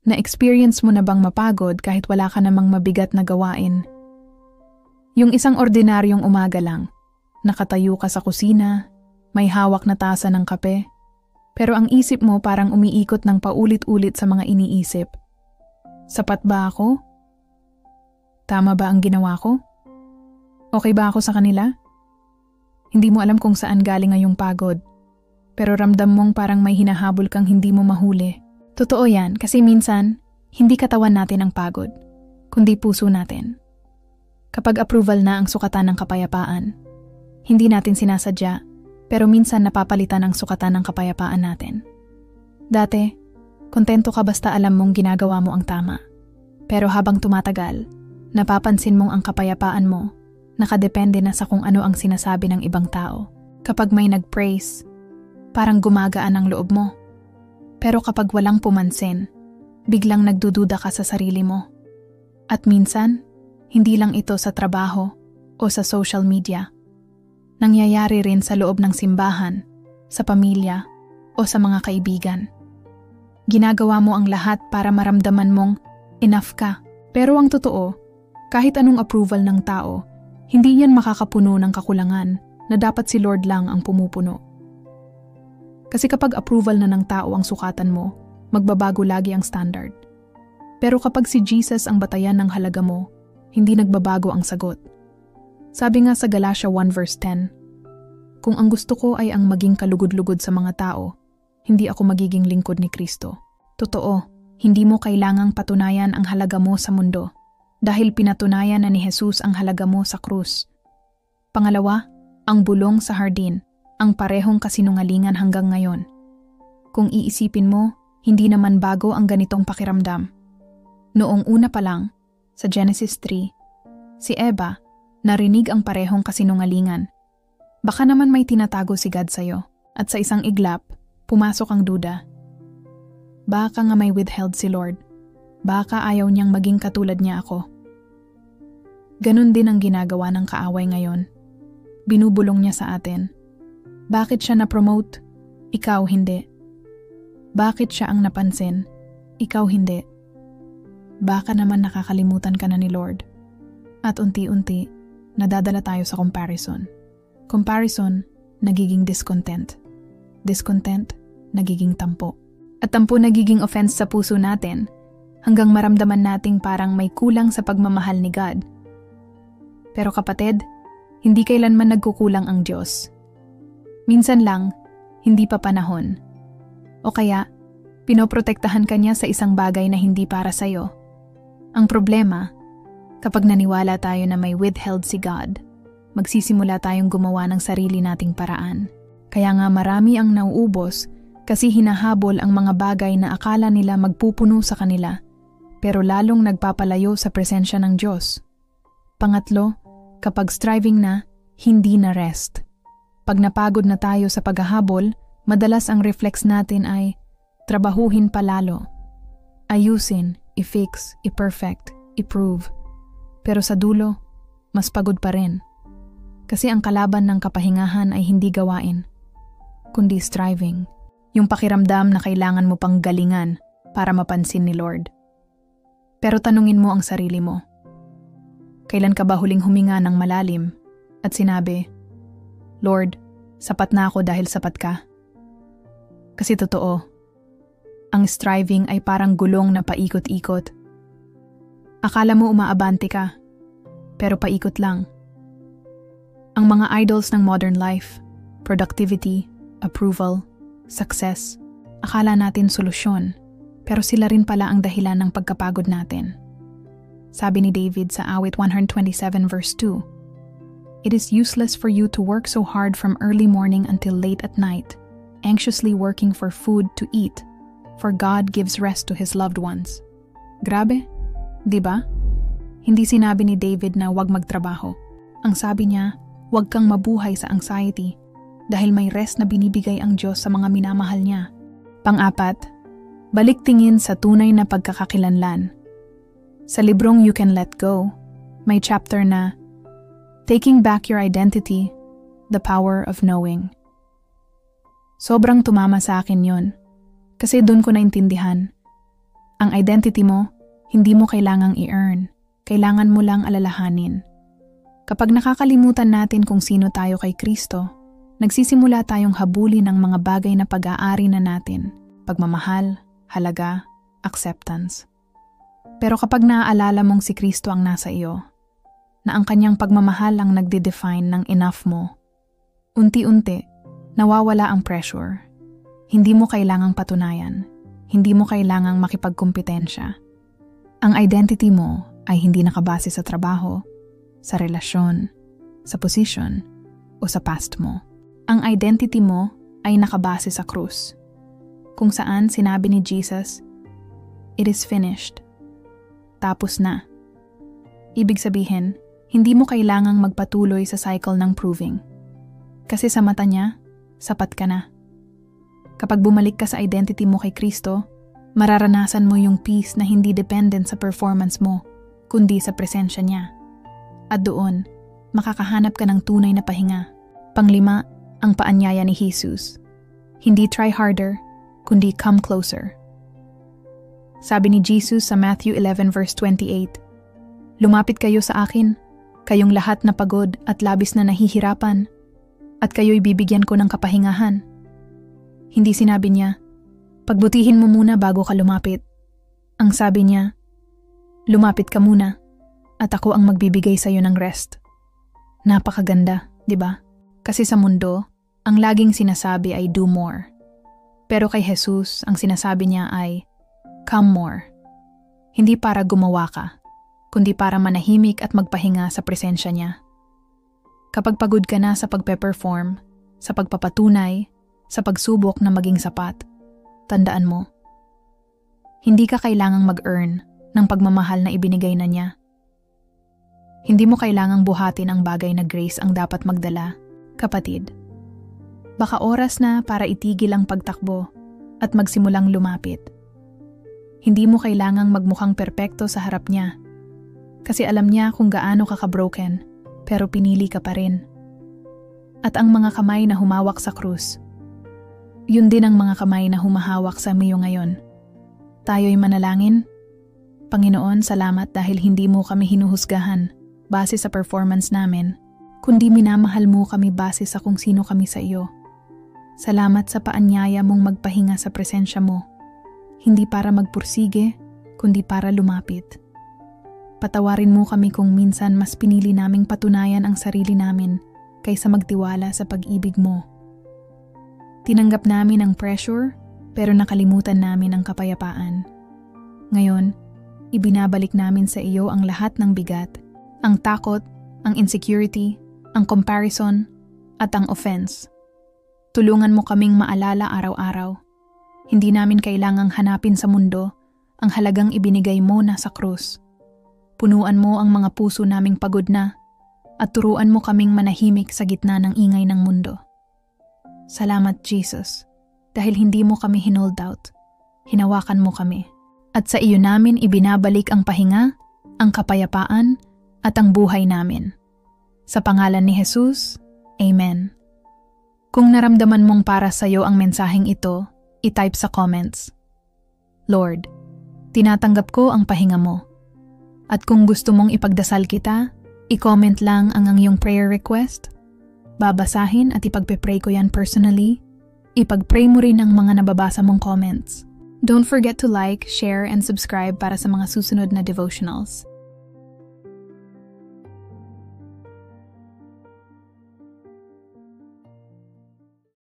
Na-experience mo na bang mapagod kahit wala ka namang mabigat na gawain? Yung isang ordinaryong umaga lang, nakatayo ka sa kusina, may hawak na tasa ng kape, pero ang isip mo parang umiikot ng paulit-ulit sa mga iniisip. Sapat ba ako? Tama ba ang ginawa ko? Okay ba ako sa kanila? Hindi mo alam kung saan galing ngayong pagod, pero ramdam mong parang may hinahabol kang hindi mo mahuli. Totoo yan kasi minsan, hindi katawan natin ang pagod, kundi puso natin. Kapag approval na ang sukatan ng kapayapaan, hindi natin sinasadya, pero minsan napapalitan ang sukatan ng kapayapaan natin. Dati, kontento ka basta alam mong ginagawa mo ang tama. Pero habang tumatagal, napapansin mong ang kapayapaan mo nakadepende na sa kung ano ang sinasabi ng ibang tao. Kapag may nag-praise, parang gumagaan ang loob mo. Pero kapag walang pumansin, biglang nagdududa ka sa sarili mo. At minsan, hindi lang ito sa trabaho o sa social media. Nangyayari rin sa loob ng simbahan, sa pamilya o sa mga kaibigan. Ginagawa mo ang lahat para maramdaman mong enough ka. Pero ang totoo, kahit anong approval ng tao, hindi yan makakapuno ng kakulangan na dapat si Lord lang ang pumupuno. Kasi kapag approval na ng tao ang sukatan mo, magbabago lagi ang standard. Pero kapag si Jesus ang batayan ng halaga mo, hindi nagbabago ang sagot. Sabi nga sa Galatia 1 verse 10, kung ang gusto ko ay ang maging kalugod-lugod sa mga tao, hindi ako magiging lingkod ni Kristo. Totoo, hindi mo kailangang patunayan ang halaga mo sa mundo. Dahil pinatunayan na ni Jesus ang halaga mo sa krus. Pangalawa, ang bulong sa hardin, ang parehong kasinungalingan hanggang ngayon. Kung iisipin mo, hindi naman bago ang ganitong pakiramdam. Noong una pa lang, sa Genesis 3, si Eva, narinig ang parehong kasinungalingan. Baka naman may tinatago si God sa'yo, at sa isang iglap, pumasok ang duda. Baka nga may withheld si Lord. Baka ayaw niyang maging katulad niya ako. Ganon din ang ginagawa ng kaaway ngayon. Binubulong niya sa atin. Bakit siya na-promote? Ikaw hindi. Bakit siya ang napansin? Ikaw hindi. Baka naman nakakalimutan ka na ni Lord. At unti-unti, nadadala tayo sa comparison. Comparison, nagiging discontent. Discontent, nagiging tampo. At tampo nagiging offense sa puso natin hanggang maramdaman nating parang may kulang sa pagmamahal ni God. Pero kapatid, hindi kailanman nagkukulang ang Diyos. Minsan lang, hindi pa panahon. O kaya, pinoprotektahan ka niya sa isang bagay na hindi para sa'yo. Ang problema, kapag naniwala tayo na may withheld si God, magsisimula tayong gumawa ng sarili nating paraan. Kaya nga marami ang nauubos kasi hinahabol ang mga bagay na akala nila magpupuno sa kanila, pero lalong nagpapalayo sa presensya ng Diyos. Pangatlo, kapag striving na, hindi na rest. Pag napagod na tayo sa paghahabol, madalas ang reflex natin ay trabahuhin palalo. Ayusin, i-fix, i-perfect, i-prove. Pero sa dulo, mas pagod pa rin. Kasi ang kalaban ng kapahingahan ay hindi gawain, kundi striving. Yung pakiramdam na kailangan mo pang galingan para mapansin ni Lord. Pero tanungin mo ang sarili mo. Kailan ka ba huling huminga ng malalim at sinabi, Lord, sapat na ako dahil sapat ka? Kasi totoo, ang striving ay parang gulong na paikot-ikot. Akala mo umaabante ka, pero paikot lang. Ang mga idols ng modern life, productivity, approval, success, akala natin solusyon, pero sila rin pala ang dahilan ng pagkapagod natin. Sabi ni David sa awit 127 verse 2, It is useless for you to work so hard from early morning until late at night, anxiously working for food to eat, for God gives rest to His loved ones. Grabe, di ba? Hindi sinabi ni David na huwag magtrabaho. Ang sabi niya, huwag kang mabuhay sa anxiety dahil may rest na binibigay ang Diyos sa mga minamahal niya. Pang-apat, balik tingin sa tunay na pagkakakilanlan. Sa librong You Can Let Go, may chapter na Taking Back Your Identity, The Power of Knowing. Sobrang tumama sa akin yon, kasi doon ko naintindihan Ang identity mo, hindi mo kailangang i-earn. Kailangan mo lang alalahanin. Kapag nakakalimutan natin kung sino tayo kay Kristo, nagsisimula tayong habulin ang mga bagay na pag-aari na natin. Pagmamahal, halaga, acceptance. Pero kapag naaalala mong si Kristo ang nasa iyo, na ang kanyang pagmamahal ang nagde-define ng enough mo, unti-unti, nawawala ang pressure. Hindi mo kailangang patunayan. Hindi mo kailangang makipagkumpetensya. Ang identity mo ay hindi nakabase sa trabaho, sa relasyon, sa posisyon, o sa past mo. Ang identity mo ay nakabase sa krus, kung saan sinabi ni Jesus, "It is finished." Tapos na. Ibig sabihin, hindi mo kailangang magpatuloy sa cycle ng proving. Kasi sa mata niya, sapat ka na. Kapag bumalik ka sa identity mo kay Kristo, mararanasan mo yung peace na hindi dependent sa performance mo, kundi sa presensya niya. At doon, makakahanap ka ng tunay na pahinga. Panglima, ang paanyaya ni Jesus. Hindi try harder, kundi come closer. Sabi ni Jesus sa Matthew 11 verse 28, "Lumapit kayo sa akin, kayong lahat na pagod at labis na nahihirapan, at kayo'y bibigyan ko ng kapahingahan." Hindi sinabi niya, "Pagbutihin mo muna bago ka lumapit." Ang sabi niya, "Lumapit ka muna, at ako ang magbibigay sa iyo ng rest." Napakaganda, di ba? Kasi sa mundo, ang laging sinasabi ay do more. Pero kay Jesus, ang sinasabi niya ay come more. Hindi para gumawa ka, kundi para manahimik at magpahinga sa presensya niya. Kapag pagod ka na sa pagpe-perform, sa pagpapatunay, sa pagsubok na maging sapat, tandaan mo, hindi ka kailangang mag-earn ng pagmamahal na ibinigay na niya. Hindi mo kailangang buhatin ang bagay na grace ang dapat magdala, kapatid. Baka oras na para itigil ang pagtakbo at magsimulang lumapit. Hindi mo kailangang magmukhang perpekto sa harap niya, kasi alam niya kung gaano ka ka-broken, pero pinili ka pa rin. At ang mga kamay na humawak sa krus, yun din ang mga kamay na humahawak sa iyo ngayon. Tayo'y manalangin. Panginoon, salamat dahil hindi mo kami hinuhusgahan base sa performance namin, kundi minamahal mo kami base sa kung sino kami sa iyo. Salamat sa paanyaya mong magpahinga sa presensya mo, hindi para magpursige, kundi para lumapit. Patawarin mo kami kung minsan mas pinili naming patunayan ang sarili namin kaysa magtiwala sa pag-ibig mo. Tinanggap namin ang pressure, pero nakalimutan namin ang kapayapaan. Ngayon, ibinabalik namin sa iyo ang lahat ng bigat, ang takot, ang insecurity, ang comparison, at ang offense. Tulungan mo kaming maalala araw-araw. Hindi namin kailangang hanapin sa mundo ang halagang ibinigay mo na sa krus. Punuan mo ang mga puso naming pagod na at turuan mo kaming manahimik sa gitna ng ingay ng mundo. Salamat, Jesus, dahil hindi mo kami hinold out. Hinawakan mo kami. At sa iyo namin ibinabalik ang pahinga, ang kapayapaan, at ang buhay namin. Sa pangalan ni Jesus, Amen. Kung naramdaman mong para sa iyo ang mensaheng ito, i-type sa comments, "Lord, tinatanggap ko ang pahinga mo." At kung gusto mong ipagdasal kita, i-comment lang ang iyong prayer request. Babasahin at ipagpe-pray ko yan personally. Ipag-pray mo rin ang mga nababasa mong comments. Don't forget to like, share, and subscribe para sa mga susunod na devotionals.